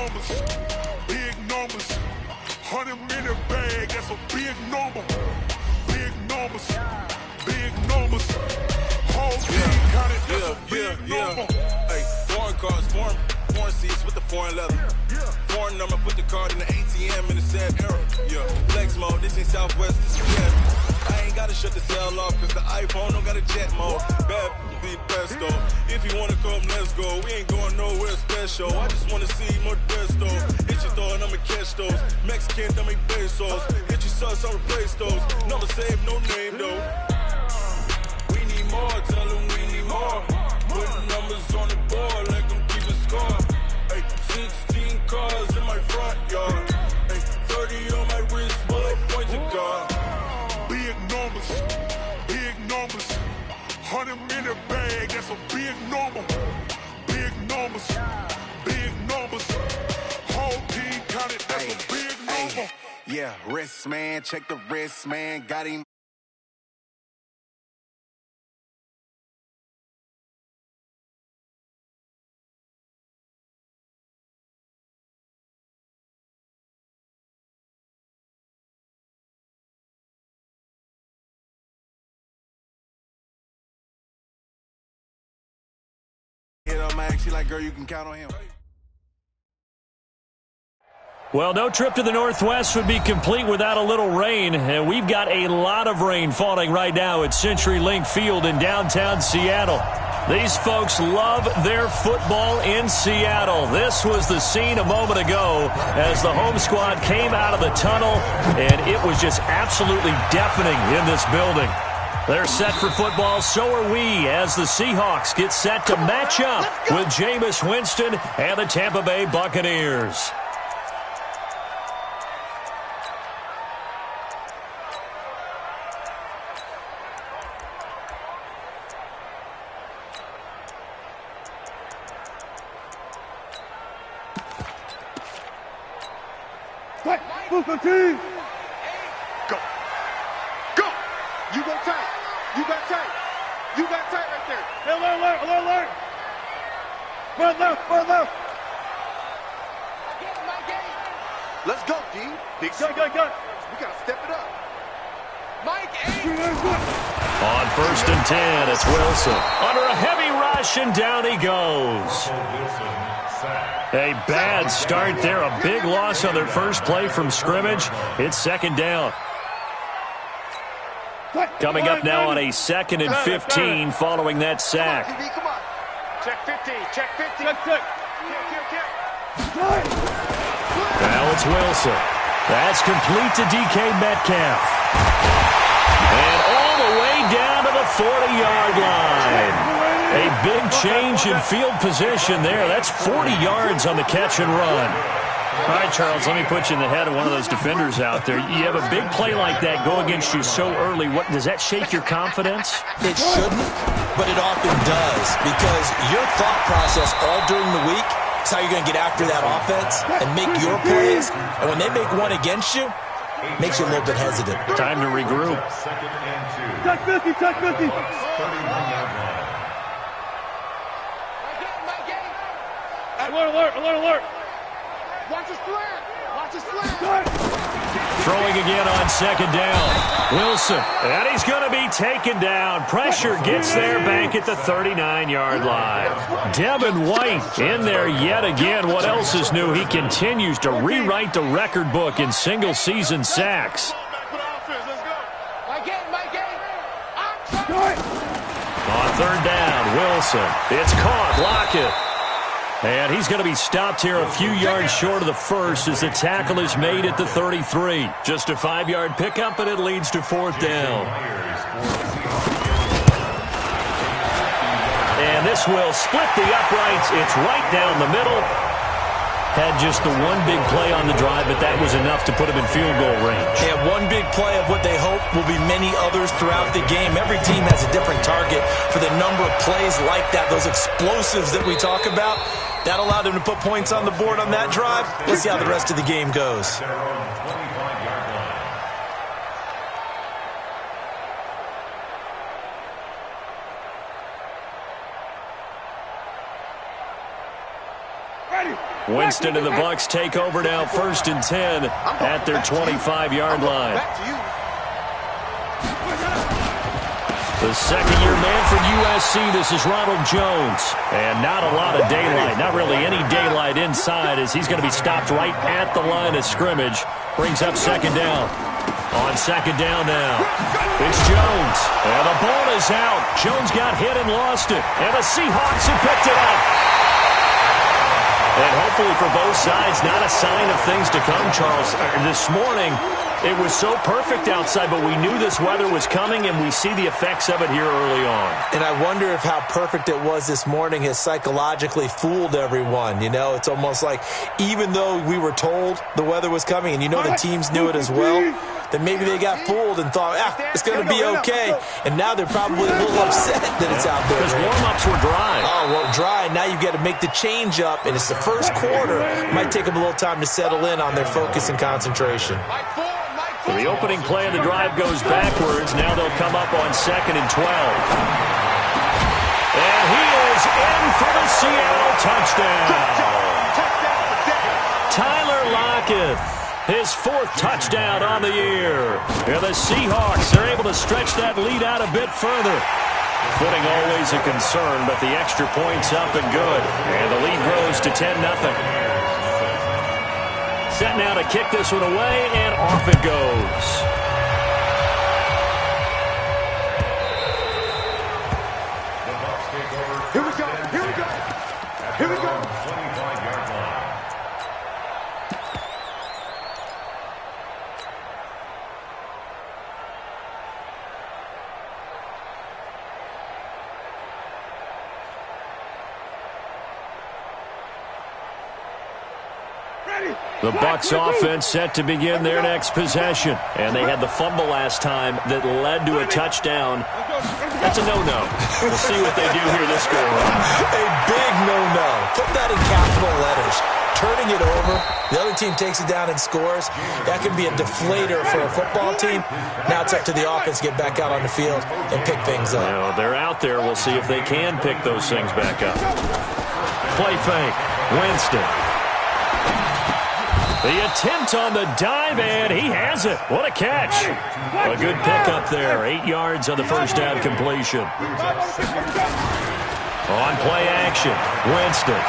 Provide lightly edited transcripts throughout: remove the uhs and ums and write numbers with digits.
numbers, big numbers. 100-minute bag, that's a big number. Big numbers, big numbers. Whole team counted, that's a big number. Hey, foreign cars, foreign seats with the foreign leather. Foreign number, put the card in the ATM in the sad era. Yeah, flex mode, this ain't Southwest, this is Jet. I ain't gotta shut the cell off, cause the iPhone don't got a jet mode. Bad be best though. If you wanna come, let's go. We ain't going nowhere special. I just wanna see more Modesto. Hit your thought, I'ma catch those. Mexican, dummy pesos. Hit your sus, I'll replace those. Number save, no name though. We need more, tell them we need more. Putting numbers on the board, like them keep a score. Hey, 16 cars in my front yard. Hey, 30 on my wrist, while I point to God. Big numbers, big numbers. 100-minute bag, that's a big number. Big numbers, big numbers. Whole team counted, that's a big number. Yeah, wrist man, check the wrist man, got him. Hit on my she like, girl, you can count on him. Well, no trip to the Northwest would be complete without a little rain, and we've got a lot of rain falling right now at CenturyLink Field in downtown Seattle. These folks love their football in Seattle. This was the scene a moment ago as the home squad came out of the tunnel, and it was just absolutely deafening in this building. They're set for football, so are we, as the Seahawks get set to match up with Jameis Winston and the Tampa Bay Buccaneers. Team. Go. Go. You go tight. You got tight. You got tight right there. Hey, alert. Run left. Let's go, D. Big Go. We got to step it up. Mike, 8. On 1st and 10, it's Wilson. Under a heavy rush, and down he goes. A bad start there. A big loss on their first play from scrimmage. It's 2nd down. Coming up now on a 2nd and 15 following that sack. Come on. Check 50. Check 50. Check. Now it's Wilson. That's complete to DK Metcalf. And all the way down to the 40-yard line. A big change in field position there. That's 40 yards on the catch and run. All right, Charles, let me put you in the head of one of those defenders out there. You have a big play like that go against you so early. What does that shake your confidence? It shouldn't, but it often does, because your thought process all during the week is how you're going to get after that offense and make your plays. And when they make one against you, it makes you a little bit hesitant. Time to regroup. Check 50. Alert. Watch his slant. Throwing again on 2nd down. Wilson, and he's going to be taken down. Pressure gets there back at the 39-yard line. Devin White in there yet again. What else is new? He continues to rewrite the record book in single-season sacks. On 3rd down, Wilson. It's caught. Block it. And he's going to be stopped here a few yards short of the first as the tackle is made at the 33. Just a 5-yard pickup, and it leads to 4th down. And this will split the uprights. It's right down the middle. Had just the one big play on the drive, but that was enough to put him in field goal range. They have one big play of what they hope will be many others throughout the game. Every team has a different target for the number of plays like that, those explosives that we talk about. That allowed them to put points on the board on that drive. Let's see how the rest of the game goes. Winston and the Bucs take over now, 1st and 10 at their 25-yard line. The second-year man from USC, this is Ronald Jones. And not a lot of daylight, not really any daylight inside, as he's going to be stopped right at the line of scrimmage. Brings up 2nd down. On 2nd down now, it's Jones. And the ball is out. Jones got hit and lost it. And the Seahawks have picked it up. And hopefully for both sides, not a sign of things to come, Charles. This morning, it was so perfect outside, but we knew this weather was coming, and we see the effects of it here early on. And I wonder if how perfect it was this morning has psychologically fooled everyone. You know, it's almost like even though we were told the weather was coming, and you know the teams knew it as well, then maybe they got fooled and thought, it's going to be okay. And now they're probably a little upset that it's out there. Because warm-ups were dry. Oh, well, dry. Now you've got to make the change up, and it's the first quarter. It might take them a little time to settle in on their focus and concentration. So the opening play of the drive goes backwards. Now they'll come up on 2nd and 12. And he is in for the Seattle touchdown. Tyler Lockett, his 4th touchdown on the year. And the Seahawks are able to stretch that lead out a bit further. Footing always a concern, but the extra point's up and good. And the lead grows to 10-0. Set now to kick this one away, and off it goes. Here we go. Here we go. Here we go. 25-yard line. The Bucs offense set to begin their next possession. And they had the fumble last time that led to a touchdown. That's a no-no. We'll see what they do here this go-around. A big no-no. Put that in capital letters. Turning it over, the other team takes it down and scores. That can be a deflator for a football team. Now it's up to the offense to get back out on the field and pick things up. Well, they're out there. We'll see if they can pick those things back up. Play fake. Winston. The attempt on the dive, and he has it. What a catch. A good pickup there. 8 yards on the first down completion. On play action, Winston.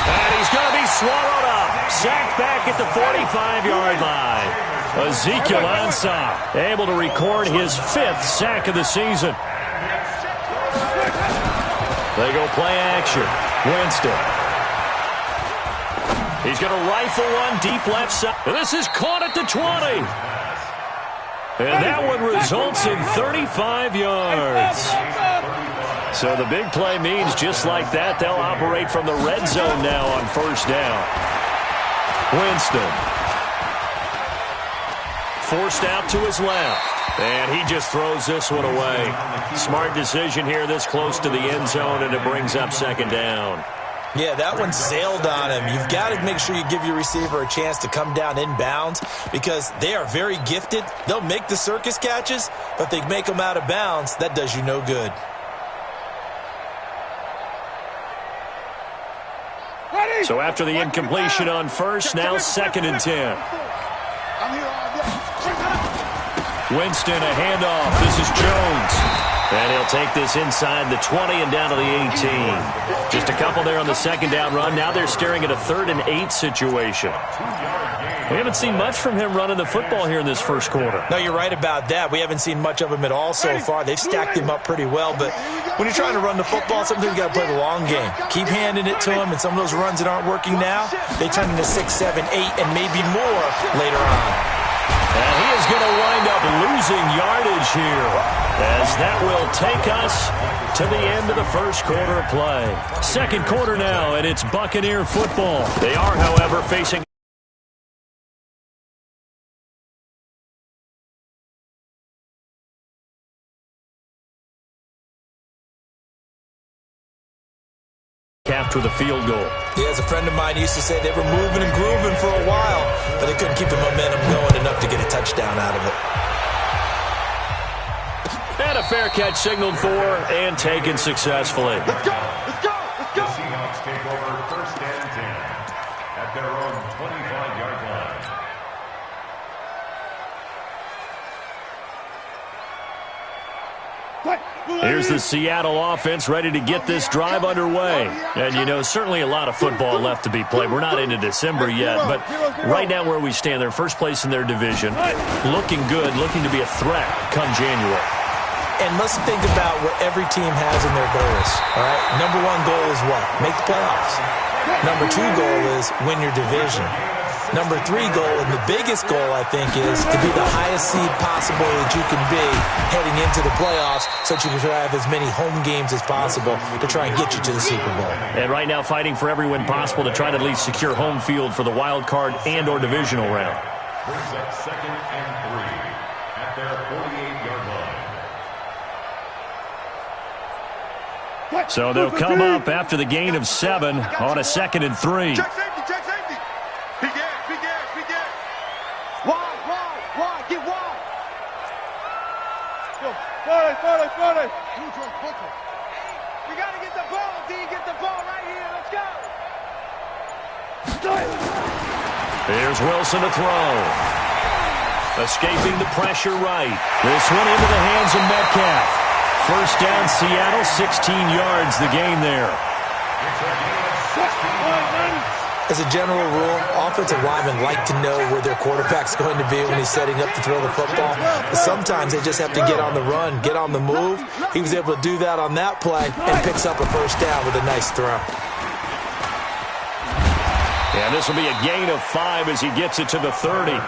And he's going to be swallowed up. Sacked back at the 45-yard line. Ezekiel Ansah able to record his 5th sack of the season. They go play action. Winston. He's going to rifle one deep left side. And this is caught at the 20. And that one results in 35 yards. So the big play means just like that, they'll operate from the red zone now on 1st down. Winston. Forced out to his left. And he just throws this one away. Smart decision here this close to the end zone, and it brings up 2nd down. Yeah, that one sailed on him. You've got to make sure you give your receiver a chance to come down inbounds because they are very gifted. They'll make the circus catches, but they make them out of bounds. That does you no good. So after the incompletion on 1st, now 2nd and 10. Winston, a handoff. This is Jones. And he'll take this inside the 20 and down to the 18. Just a couple there on the 2nd down run. Now they're staring at a 3rd and 8 situation. We haven't seen much from him running the football here in this first quarter. No, you're right about that. We haven't seen much of him at all so far. They've stacked him up pretty well. But when you're trying to run the football, sometimes you got to play the long game. Keep handing it to him. And some of those runs that aren't working now, they turn into 6, 7, 8, and maybe more later on. And he is going to wind up losing yardage here, as that will take us to the end of the first quarter of play. 2nd quarter now, and it's Buccaneer football. They are, however, facing with a field goal. Yeah, as a friend of mine used to say, they were moving and grooving for a while, but they couldn't keep the momentum going enough to get a touchdown out of it. And a fair catch signaled for and taken successfully. Let's go! Let's go! Let's go! Seahawks take over 1st and 10 at their own 25-yard line. Here's the Seattle offense ready to get this drive underway. And, you know, certainly a lot of football left to be played. We're not into December yet, but right now where we stand, they're first place in their division. Looking good, looking to be a threat come January. And let's think about what every team has in their goals, all right? Number one goal is what? Make the playoffs. Number two goal is win your division. Number three goal, and the biggest goal, I think, is to be the highest seed possible that you can be heading into the playoffs so that you can have as many home games as possible to try and get you to the Super Bowl. And right now fighting for every win possible to try to at least secure home field for the wild card and or divisional round. Brings up 2nd and 3 at their 48-yard line. So they'll come up after the gain of 7 on a 2nd and 3. Check safety, check safety. Big ass, big ass, big ass. Wide, get wide. Go, forward. We got to get the ball, D. Get the ball right here. Let's go. Here's Wilson to throw. Escaping the pressure right. This one into the hands of Metcalf. First down, Seattle, 16 yards, the gain there. As a general rule, offensive linemen like to know where their quarterback's going to be when he's setting up to throw the football. But sometimes they just have to get on the run, get on the move. He was able to do that on that play and picks up a first down with a nice throw. And this will be a gain of 5 as he gets it to the 30.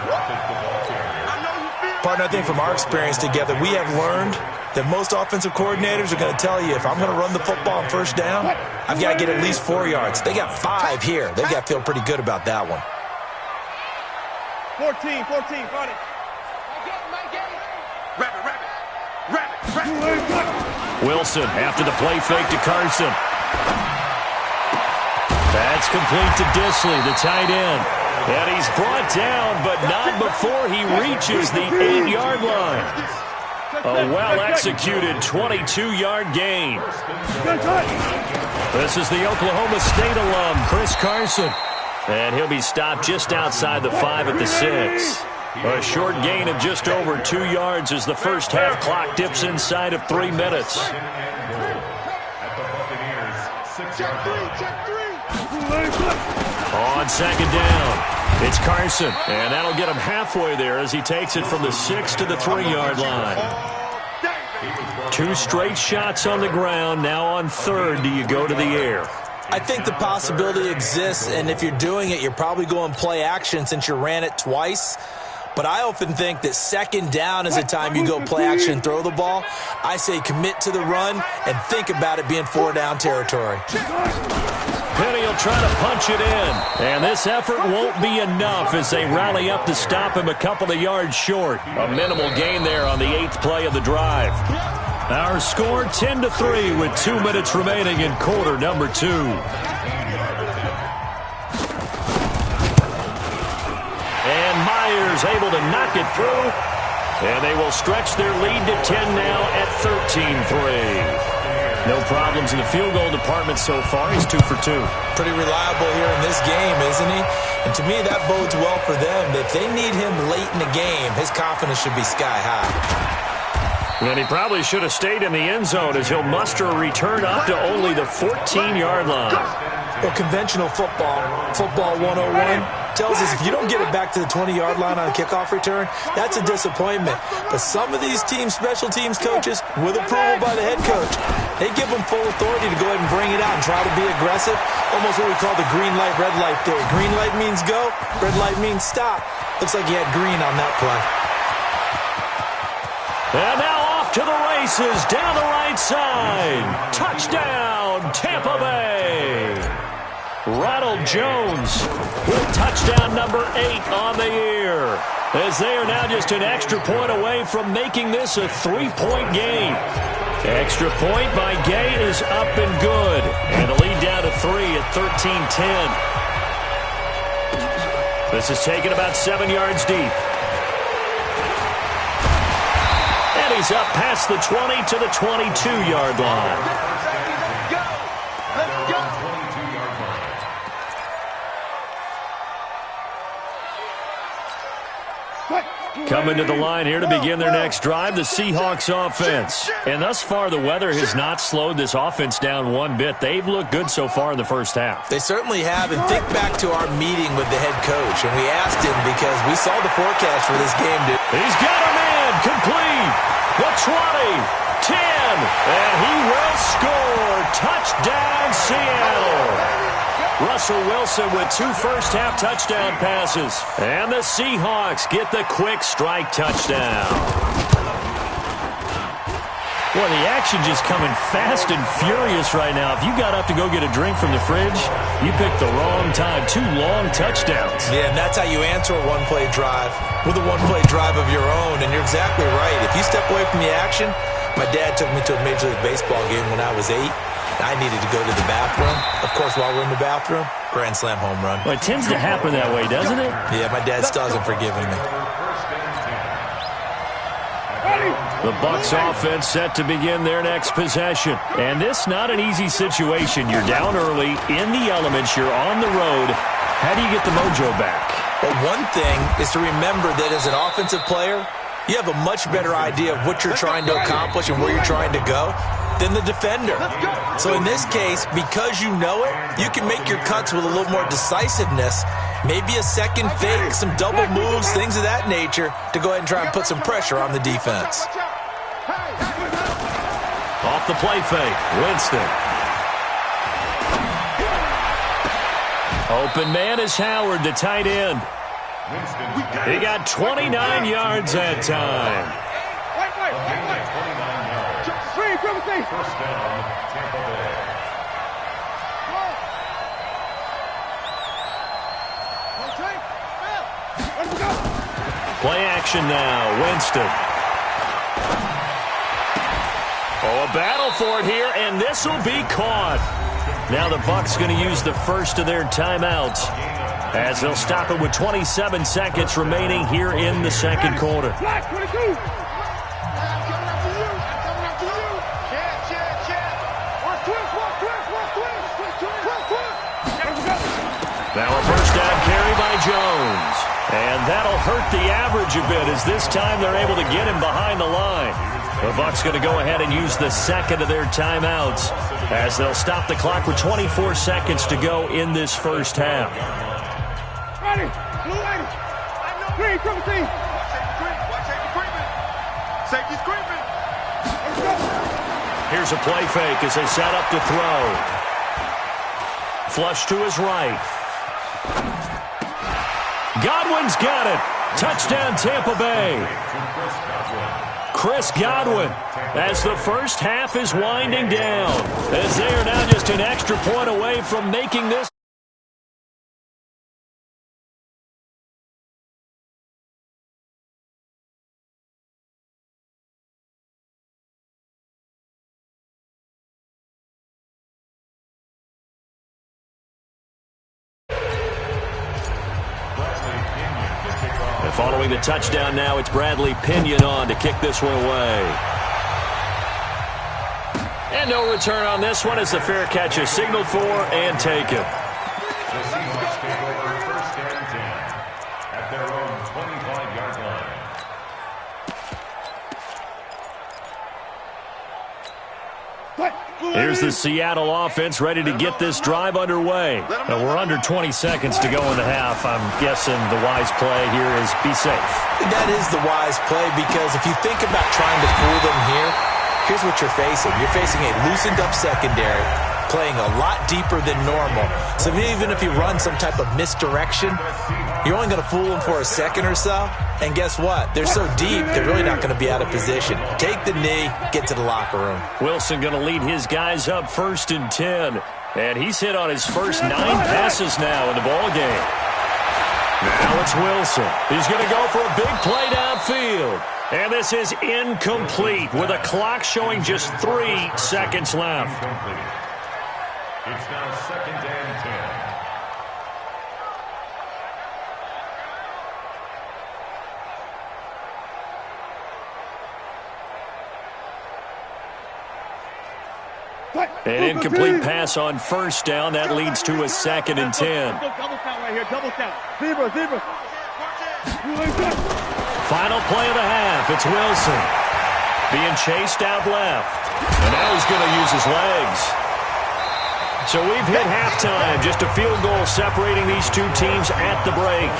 Partner, I think from our experience together, we have learned that most offensive coordinators are going to tell you, if I'm going to run the football on first down, I've got to get at least 4 yards. They got 5 here. They got to feel pretty good about that one. 14, got it. Rabbit. Wilson after the play fake to Carson. That's complete to Disley, the tight end. And he's brought down, but not before he reaches the 8-yard line. A well-executed 22-yard gain. This is the Oklahoma State alum, Chris Carson. And he'll be stopped just outside the 5 at the 6. A short gain of just over 2 yards as the first half clock dips inside of 3 minutes. On second down, it's Carson, and that'll get him halfway there as he takes it from the 6 to the 3-yard line. 2 straight shots on the ground. Now on third, do you go to the air? I think the possibility exists, and if you're doing it, you're probably going play action since you ran it twice. But I often think that second down is the time you go play action and throw the ball. I say commit to the run and think about it being 4-down territory. Penny will try to punch it in. And this effort won't be enough as they rally up to stop him a couple of yards short. A minimal gain there on the 8th play of the drive. Our score 10-3 with 2 minutes remaining in quarter number 2. And Myers able to knock it through. And they will stretch their lead to 10 now at 13-3. No problems in the field goal department so far. He's 2 for 2. Pretty reliable here in this game, isn't he? And to me, that bodes well for them. If they need him late in the game, his confidence should be sky high. And he probably should have stayed in the end zone as he'll muster a return up to only the 14-yard line. Well, conventional football 101, tells us if you don't get it back to the 20-yard line on a kickoff return, that's a disappointment. But some of these teams, special teams coaches, with approval by the head coach, they give them full authority to go ahead and bring it out and try to be aggressive. Almost what we call the green light, red light theory. Green light means go, red light means stop. Looks like he had green on that play. And now off to the races down the right side. Touchdown, Tampa Bay. Ronald Jones with touchdown number 8 on the year, as they are now just an extra point away from making this a 3-point game. Extra point by Gay is up and good, and the lead down to 3 at 13-10. This is taken about 7 yards deep. And he's up past the 20 to the 22-yard line. Coming to the line here to begin their next drive, the Seahawks offense. And thus far, the weather has not slowed this offense down one bit. They've looked good so far in the first half. They certainly have. And think back to our meeting with the head coach. And we asked him because we saw the forecast for this game. He's got a man complete. The 20, 10, and he will score. Touchdown, Seattle. Russell Wilson with 2 first-half touchdown passes. And the Seahawks get the quick strike touchdown. Boy, the action just coming fast and furious right now. If you got up to go get a drink from the fridge, you picked the wrong time. 2 long touchdowns. Yeah, and that's how you answer a one-play drive with a one-play drive of your own. And you're exactly right. If you step away from the action, my dad took me to a Major League Baseball game when I was 8. I needed to go to the bathroom. Of course, while we're in the bathroom, grand slam home run. Well, it tends to happen that way, doesn't it? Yeah, my dad still hasn't forgiven me. The Bucs offense set to begin their next possession. And this not an easy situation. You're down early, in the elements, you're on the road. How do you get the mojo back? Well, one thing is to remember that as an offensive player, you have a much better idea of what you're trying to accomplish and where you're trying to go than the defender. So in this case, because you know it, you can make your cuts with a little more decisiveness, maybe a second fake, some double moves, things of that nature, to go ahead and try and put some pressure on the defense. Off the play fake, Winston. Open man is Howard, the tight end. He got 29 yards that time. First down, Tampa Bay. Play action now, Winston. Oh, a battle for it here, and this will be caught. Now the Bucs going to use the first of their timeouts as they'll stop it with 27 seconds remaining here in the second quarter. Now a first down carry by Jones. And that'll hurt the average a bit as this time they're able to get him behind the line. The Bucs going to go ahead and use the second of their timeouts as they'll stop the clock with 24 seconds to go in this first half. Ready. Green, creeping. Safety's creeping. Here's a play fake as they set up to throw. Flush to his right. Godwin's got it. Touchdown, Tampa Bay. Chris Godwin as the first half is winding down, as they are now just an extra point away from making this. Following the touchdown now, it's Bradley Pinion on to kick this one away. And no return on this one as the fair catch is signaled for and taken. The Seahawks take over first and 10 at their own 25-yard line. Here's the Seattle offense ready to get this drive underway. Now we're under 20 seconds to go in the half. I'm guessing the wise play here is be safe. That is the wise play because if you think about trying to fool them here, here's what you're facing. You're facing a loosened up secondary, playing a lot deeper than normal. So even if you run some type of misdirection, you're only going to fool them for a second or so. And guess what? They're so deep, they're really not going to be out of position. Take the knee, get to the locker room. Wilson going to lead his guys up 1st and 10. And he's hit on his first 9 passes now in the ball game. Now it's Wilson. He's going to go for a big play downfield. And this is incomplete with a clock showing just 3 seconds left. It's now 2nd and 10. An incomplete pass on first down. That leads to a 2nd and 10. Double count right here. Double count. Zebra. Final play of the half. It's Wilson being chased out left. And now he's going to use his legs. So we've hit halftime. Just a field goal separating these two teams at the break.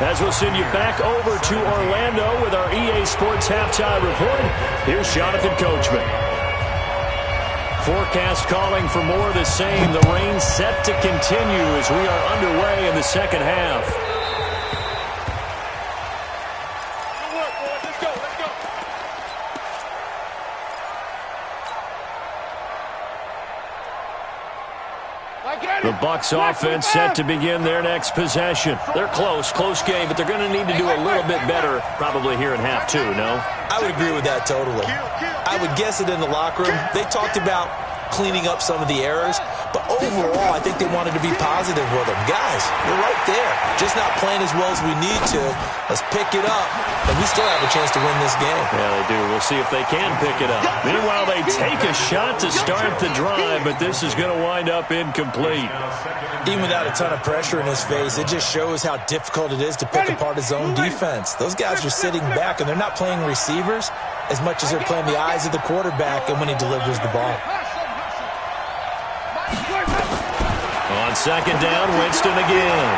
As we'll send you back over to Orlando with our EA Sports Halftime Report, here's Jonathan Coachman. Forecast calling for more of the same. The rain set to continue as we are underway in the second half. Good work, boys. Let's go. Let's go. The Bucs offense set to begin their next possession. They're close game, but they're going to need to do a little bit better probably here in half two, no? I would agree with that totally. I would guess it in the locker room. They talked about cleaning up some of the errors, but overall, I think they wanted to be positive with them. Guys, we're right there. Just not playing as well as we need to. Let's pick it up, and we still have a chance to win this game. Yeah, they do. We'll see if they can pick it up. Meanwhile, they take a shot to start the drive, but this is going to wind up incomplete. Even without a ton of pressure in his face, it just shows how difficult it is to pick apart his own defense. Those guys are sitting back, and they're not playing receivers as much as they're playing the eyes of the quarterback and when he delivers the ball. On second down, Winston again.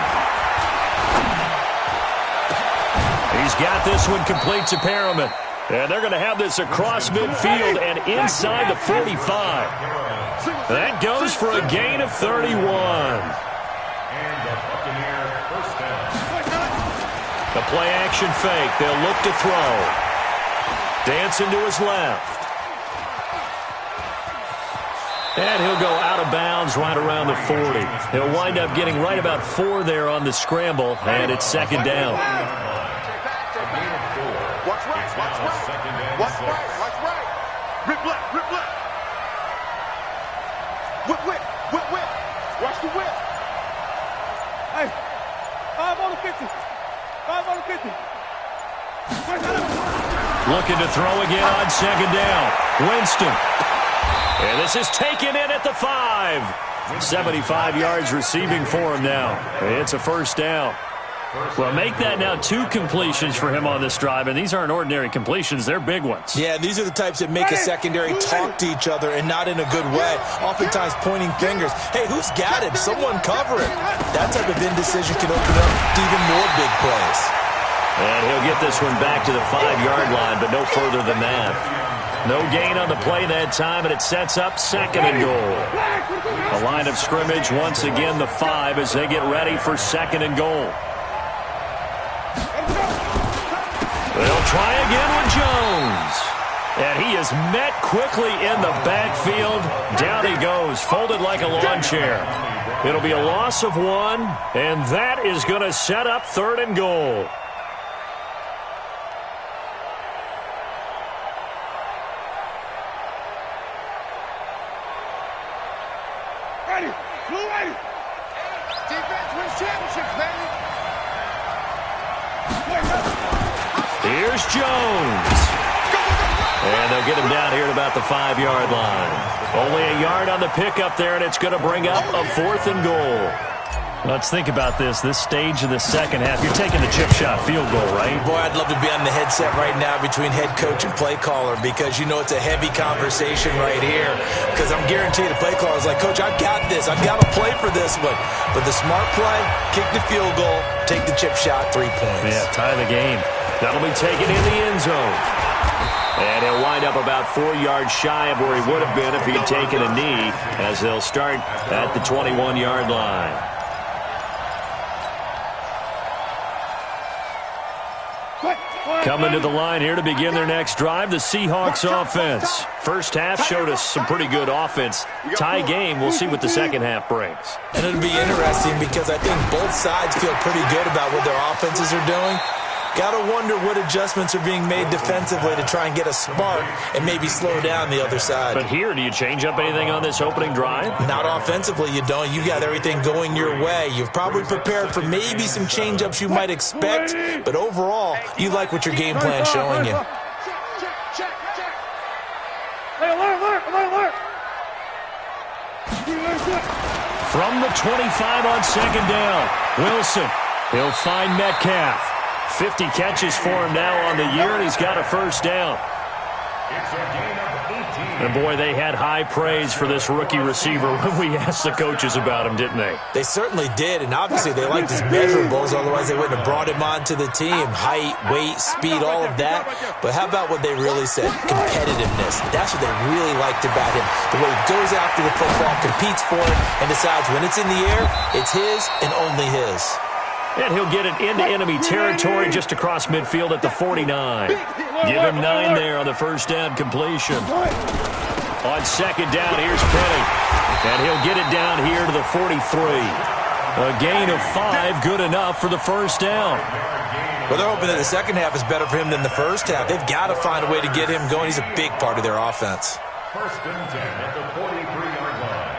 He's got this one complete to Perriman. And they're going to have this across midfield and inside the 45. That goes for a gain of 31. The play action fake. They'll look to throw. Dancing to his left. And he'll go out of bounds right around the 40. He'll wind up getting right about 4 there on the scramble, and it's second down. Watch right. Watch right. Rip left. Whip. Watch the whip. Hey, 5 on the 50. 5 on the 50. Looking to throw again on second down. Winston. And this is taken in at the 5. 75 yards receiving for him now. It's a first down. Well, make that now 2 completions for him on this drive, and these aren't ordinary completions. They're big ones. Yeah, these are the types that make a secondary talk to each other and not in a good way. Oftentimes pointing fingers. Hey, who's got him? Someone cover it. That type of indecision can open up to even more big plays. And he'll get this one back to the 5-yard line, but no further than that. No gain on the play that time, and it sets up second and goal. A line of scrimmage, once again the 5 as they get ready for second and goal. They'll try again with Jones. And he is met quickly in the backfield. Down he goes, folded like a lawn chair. It'll be a loss of 1, and that is going to set up third and goal. Ready. Blue ready. Defense wins championships, baby. Here's Jones. And they'll get him down here at about the 5-yard line. Only a yard on the pickup there, and it's going to bring up a 4th and goal. Let's think about this stage of the second half. You're taking the chip shot field goal, right? Boy, I'd love to be on the headset right now between head coach and play caller because you know it's a heavy conversation right here because I'm guaranteed the play caller is like, Coach, I've got this. I've got to play for this one. But the smart play, kick the field goal, take the chip shot, 3 points. Yeah, tie the game. That'll be taken in the end zone. And he'll wind up about 4 yards shy of where he would have been if he had taken a knee as they'll start at the 21-yard line. Coming to the line here to begin their next drive, the Seahawks offense. First half showed us some pretty good offense. Tie game, we'll see what the second half brings. And it'll be interesting because I think both sides feel pretty good about what their offenses are doing. Got to wonder what adjustments are being made defensively to try and get a spark and maybe slow down the other side. But here, do you change up anything on this opening drive? Not offensively, you don't. You got everything going your way. You've probably prepared for maybe some change-ups you might expect, but overall, you like what your game plan's showing you. From the 25 on second down, Wilson. He'll find Metcalf. 50 catches for him now on the year, and he's got a first down. It's a gain of 18. And boy, they had high praise for this rookie receiver when we asked the coaches about him, didn't they? They certainly did, and obviously they liked his measurables, otherwise they wouldn't have brought him onto the team. Height, weight, speed, all of that. But how about what they really said? Competitiveness. That's what they really liked about him. The way he goes after the football, competes for it, and decides when it's in the air, it's his and only his. And he'll get it into enemy territory just across midfield at the 49. Give him 9 there on the first down completion. On second down, here's Penny. And he'll get it down here to the 43. A gain of 5, good enough for the first down. Well, they're hoping that the second half is better for him than the first half. They've got to find a way to get him going. He's a big part of their offense. First and 10 at the 43-yard line.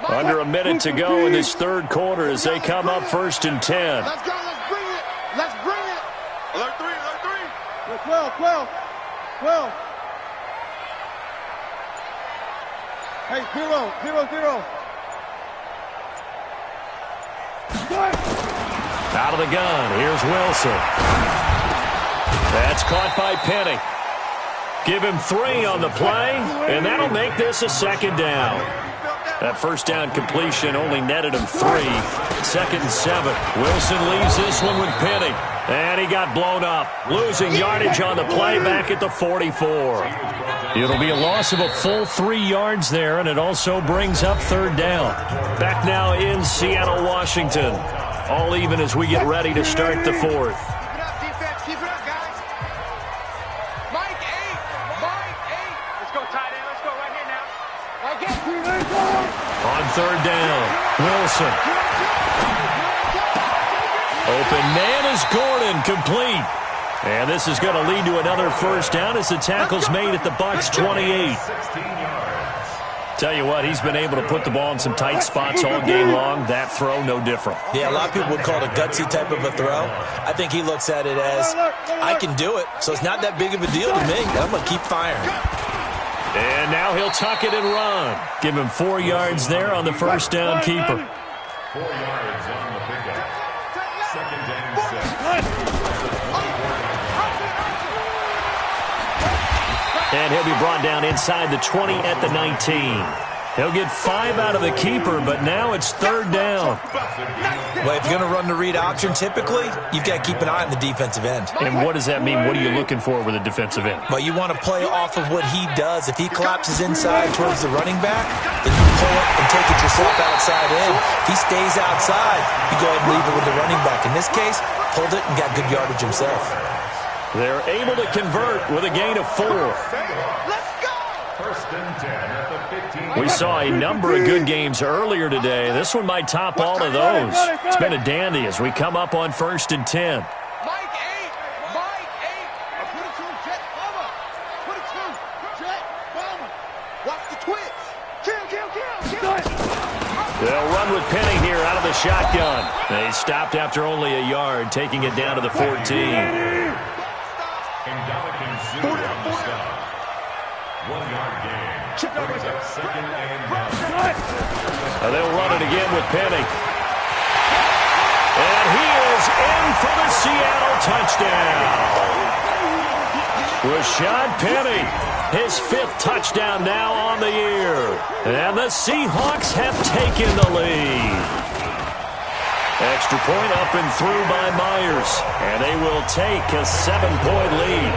Under a minute to go in this third quarter as they come up first and 10. Let's go, let's bring it. Let's bring it. Alert 3, alert 3. 12. Hey, 0. Out of the gun, here's Wilson. That's caught by Penny. Give him 3 on the play, and that'll make this a second down. That first down completion only netted him 3. Second and 7. Wilson leaves this one with Penny. And he got blown up. Losing yardage on the play back at the 44. It'll be a loss of a full 3 yards there, and it also brings up third down. Back now in Seattle, Washington. All even as we get ready to start the fourth. Keep it up, defense. Keep it up, guys. Mike 8. Let's go tight end. Let's go right here now. Right here. On third down, Wilson. Open man is Gordon, complete. And this is going to lead to another first down as the tackle's made at the Bucs 28. 16 yards. Tell you what, he's been able to put the ball in some tight spots all game long. That throw, no different. Yeah, a lot of people would call it a gutsy type of a throw. I think he looks at it as, I can do it, so it's not that big of a deal to me. I'm going to keep firing. And now he'll tuck it and run. Give him 4 yards there on the first down keeper. 4 yards on the pickup. Second and 6. And he'll be brought down inside the 20 at the 19. He'll get 5 out of the keeper, but now it's third down. Well, if you're going to run the read option, typically, you've got to keep an eye on the defensive end. And what does that mean? What are you looking for with a defensive end? Well, you want to play off of what he does. If he collapses inside towards the running back, then you pull it and take it yourself outside in. If he stays outside, you go ahead and leave it with the running back. In this case, pulled it and got good yardage himself. They're able to convert with a gain of 4. Let's go. First and 10 at the 15. We saw a number of good games earlier today. This one might top all of those. It's been a dandy as we come up on first and 10. Mike 8. Put it to him, Jet Bomber. Put it to him, Jet Bomber. Watch the twitch. Kill. They'll run with Penny here out of the shotgun. They stopped after only a yard, taking it down to the 14. And on the stop. 1 yard gain. Brings up second and 1. They'll run it again with Penny. And he is in for the Seattle touchdown. Rashad Penny, his 5th touchdown now on the year. And the Seahawks have taken the lead. Extra point up and through by Myers. And they will take a 7-point lead.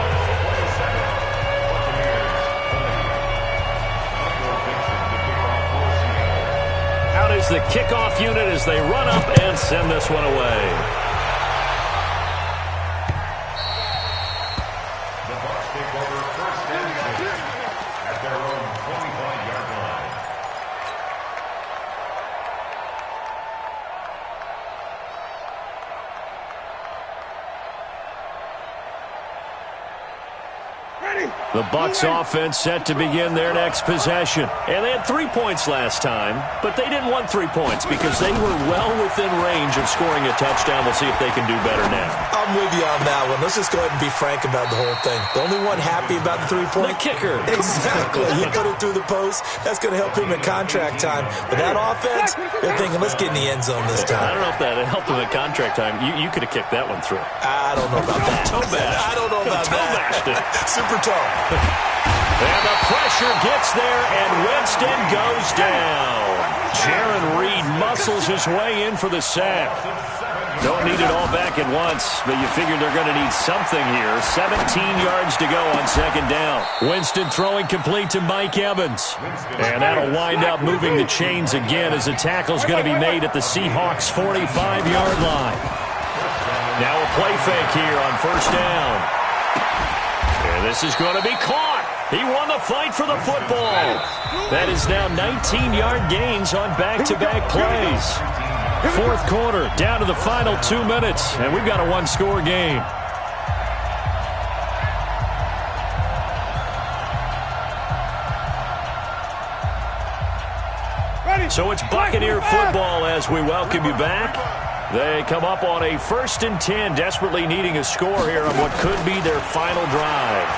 Out is the kickoff unit as they run up and send this one away. The Bucs take over first and 10 at their own 25-yard line. The Bucs offense set to begin their next possession. And they had 3 points last time, but they didn't want 3 points because they were well within range of scoring a touchdown. We'll see if they can do better now. I'm with you on that one. Let's just go ahead and be frank about the whole thing. The only one happy about the 3-point? The kicker. Exactly. He put it through the post. That's going to help him in contract time. But that offense, they're thinking, let's get in the end zone this time. I don't know if that helped him at contract time. You could have kicked that one through. I don't know about that. Toe bash. I don't know about that. Super toe. And the pressure gets there, and Winston goes down. Jaron Reed muscles his way in for the sack. Don't need it all back at once, but you figure they're going to need something here. 17 yards to go on second down. Winston throwing complete to Mike Evans. And that'll wind up moving the chains again as the tackle's going to be made at the Seahawks' 45-yard line. Now a play fake here on first down. And this is going to be caught. He won the fight for the football. That is now 19-yard gains on back-to-back plays. Fourth quarter, down to the final 2 minutes, and we've got a one-score game. So it's Buccaneer football as we welcome you back. They come up on a 1st and 10, desperately needing a score here on what could be their final drive.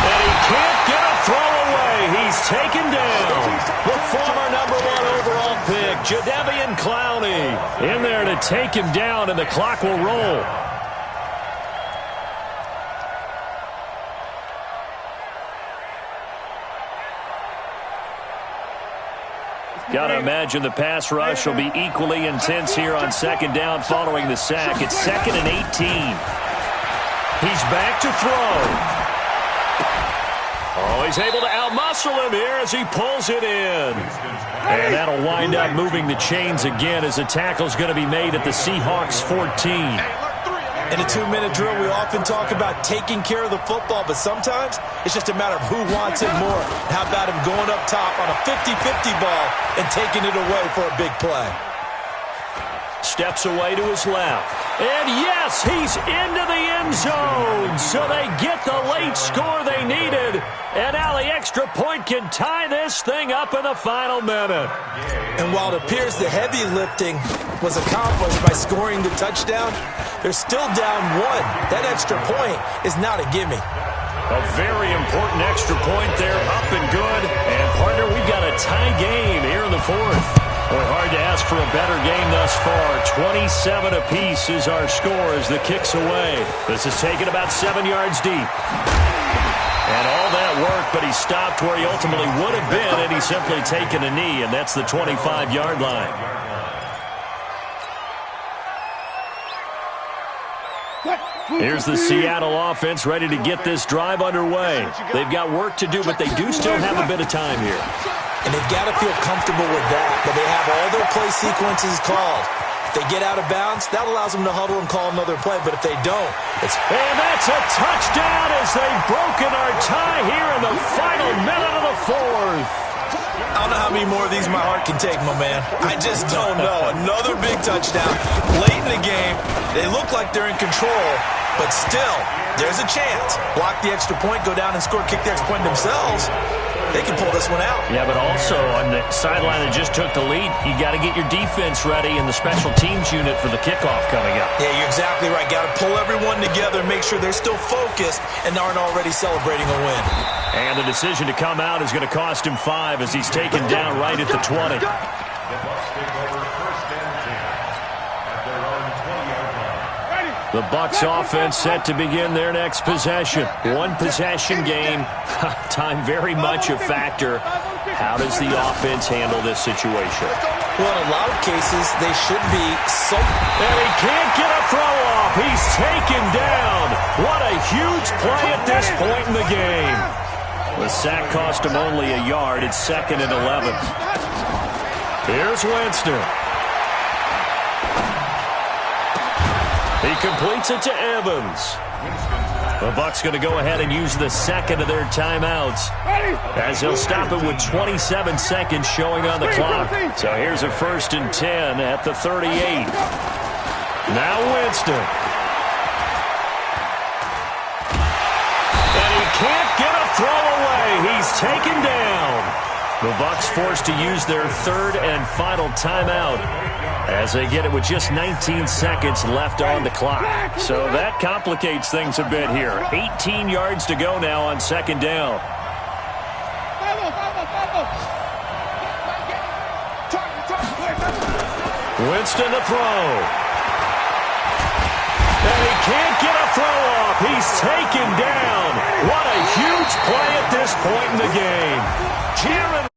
And he can't get a throw away. He's taken down. The former #1 overall pick, Jadeveon Clowney, in there to take him down, and the clock will roll. Got to imagine the pass rush will be equally intense here on second down following the sack. It's 2nd and 18. He's back to throw. Oh, he's able to outmuscle him here as he pulls it in. And that'll wind up moving the chains again as the tackle's going to be made at the Seahawks' 14. In a 2-minute drill, we often talk about taking care of the football, but sometimes it's just a matter of who wants it more. How about him going up top on a 50-50 ball and taking it away for a big play? Steps away to his left. And yes, he's into the end zone. So they get the late score they needed. And now the extra point can tie this thing up in the final minute. And while it appears the heavy lifting was accomplished by scoring the touchdown, they're still down 1. That extra point is not a gimme. A very important extra point there, up and good. And, partner, we've got a tie game here in the 4th. Boy, hard to ask for a better game thus far. 27 apiece is our score as the kick's away. This is taken about 7 yards deep. And all that work, but he stopped where he ultimately would have been, and he's simply taken a knee, and that's the 25-yard line. Here's the Seattle offense ready to get this drive underway. They've got work to do, but they do still have a bit of time here. And they've got to feel comfortable with that they have all their play sequences called. If they get out of bounds, that allows them to huddle and call another play. But if they don't, it's... And that's a touchdown as they've broken our tie here in the final minute of the 4th. I don't know how many more of these my heart can take, my man. I just don't know. Another big touchdown late in the game. They look like they're in control, but still, there's a chance. Block the extra point, go down and score, kick the extra point themselves. They can pull this one out. Yeah, but also on the sideline that just took the lead, you got to get your defense ready and the special teams unit for the kickoff coming up. Yeah, you're exactly right. Got to pull everyone together, make sure they're still focused and aren't already celebrating a win. And the decision to come out is going to cost him 5 as he's taken down right at the 20. The Bucs offense set to begin their next possession. One possession game. Time very much a factor. How does the offense handle this situation? Well, in a lot of cases, they should be so... And he can't get a throw off. He's taken down. What a huge play at this point in the game. The sack cost him only a yard. It's 2nd and 11. Here's Winston. He completes it to Evans. The Bucs going to go ahead and use the second of their timeouts as he'll stop it with 27 seconds showing on the clock. So here's a 1st and 10 at the 38. Now Winston. taken down. The Bucs forced to use their third and final timeout as they get it with just 19 seconds left on the clock. So that complicates things a bit here. 18 yards to go now on second down. Winston to throw. And he can't get a throw off. He's taken down. What a huge play at this point in the game. Jaron